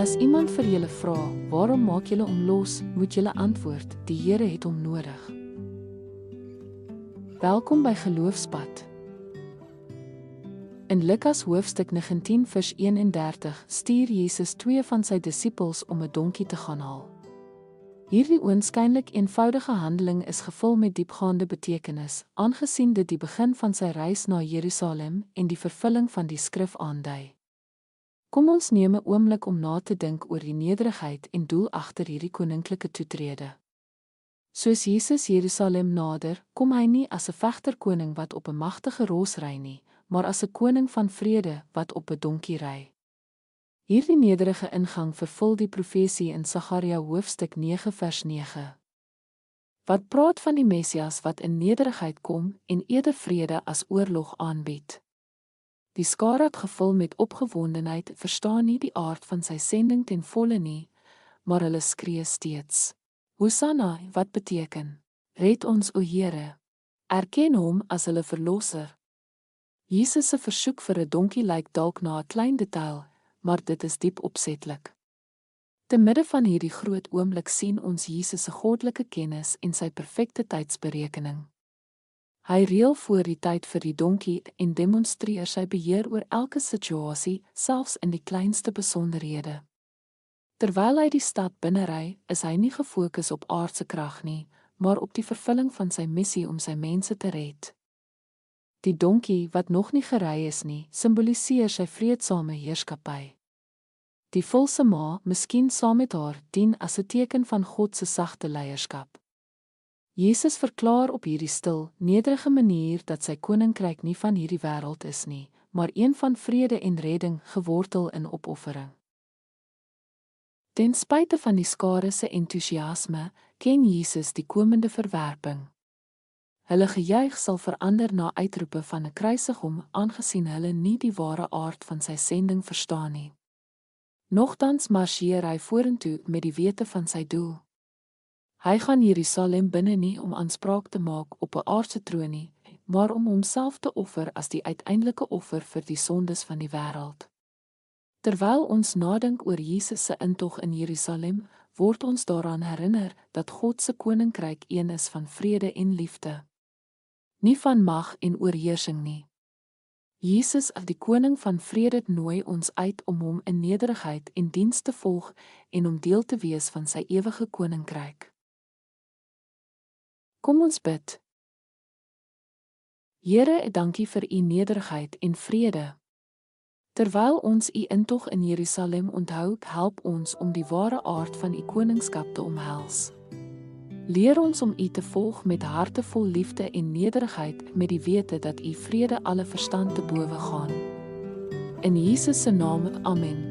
as iemand vir julle vra, waarom maak julle hom los, moet julle antwoord, die Here het hom nodig. Welkom by Geloofspad. In Lukas hoofstuk 19 vers 31 stuur Jesus 2 van sy disippels om 'n donkie te gaan haal. Hierdie oënskynlik eenvoudige handeling is gevul met diepgaande betekenis, aangesien dit die begin van sy reis na Jerusalem en die vervulling van die skrif aandui. Kom ons neem 'n oomblik om na te dink oor die nederigheid en doel agter hierdie koninklike toetrede. Soos Jesus Jerusalem nader, kom hy nie as 'n vegterkoning wat op 'n magtige ros ry nie, maar as 'n koning van vrede wat op 'n donkie ry. Hierdie nederige ingang vervul die profesie in Sagaria hoofstuk 9 vers 9. Wat praat van die Messias wat in nederigheid kom en eerder vrede as oorlog aanbied. Die skare gevul met opgewondenheid verstaan nie die aard van sy sending ten volle nie, maar hulle skree steeds: Hosanna, wat beteken: Red ons, o Here. Erken hom as hulle verlosser. Jesus se versoek vir 'n donkie lyk dalk na 'n klein detail, maar dit is diep opsetlik. Te midde van hierdie groot oomblik sien ons Jesus se goddelike kennis en sy perfekte tydsberekening. Hy reël voor die tyd vir die donkie en demonstreer sy beheer oor elke situasie, selfs in die kleinste besonderhede. Terwyl hy die stad binnery, is hy nie gefokus op aardse krag nie, maar op die vervulling van sy missie om sy mense te red. Die donkie, wat nog nie gery is nie, simboliseer sy vreedsame heerskappy. Die volse ma, miskien saam met haar, dien as 'n teken van God se sagte leierskap. Jesus verklaar op hierdie stil, nederige manier dat sy koninkryk nie van hierdie wêreld is nie, maar een van vrede en redding, gewortel in opoffering. Ten spyte van die skare se entoesiasme, ken Jesus die komende verwerping. Hulle gejuig sal verander na uitroepe van 'n kruisig hom, aangesien hulle nie die ware aard van sy sending verstaan nie. Nogtans marseer hy vorentoe met die wete van sy doel. Hy gaan Jerusalem binne nie om aanspraak te maak op 'n aardse troon nie, maar om homself te offer as die uiteindelike offer vir die sondes van die wêreld. Terwyl ons nadink oor Jesus se intog in Jerusalem, word ons daaraan herinner dat God se koninkryk een is van vrede en liefde. Nie van mag en oorheersing nie. Jesus, as die koning van vrede, nooi ons uit om hom in nederigheid en diens te volg en om deel te wees van sy ewige koninkryk. Kom ons bid. Here, dankie vir u nederigheid en vrede. Terwyl ons u intog in Jerusalem onthou, help ons om die ware aard van u koningskap te omhels. Leer ons om u te volg met harte vol liefde en nederigheid, met die wete dat u vrede alle verstand te bowe gaan. In Jesus se naam, amen.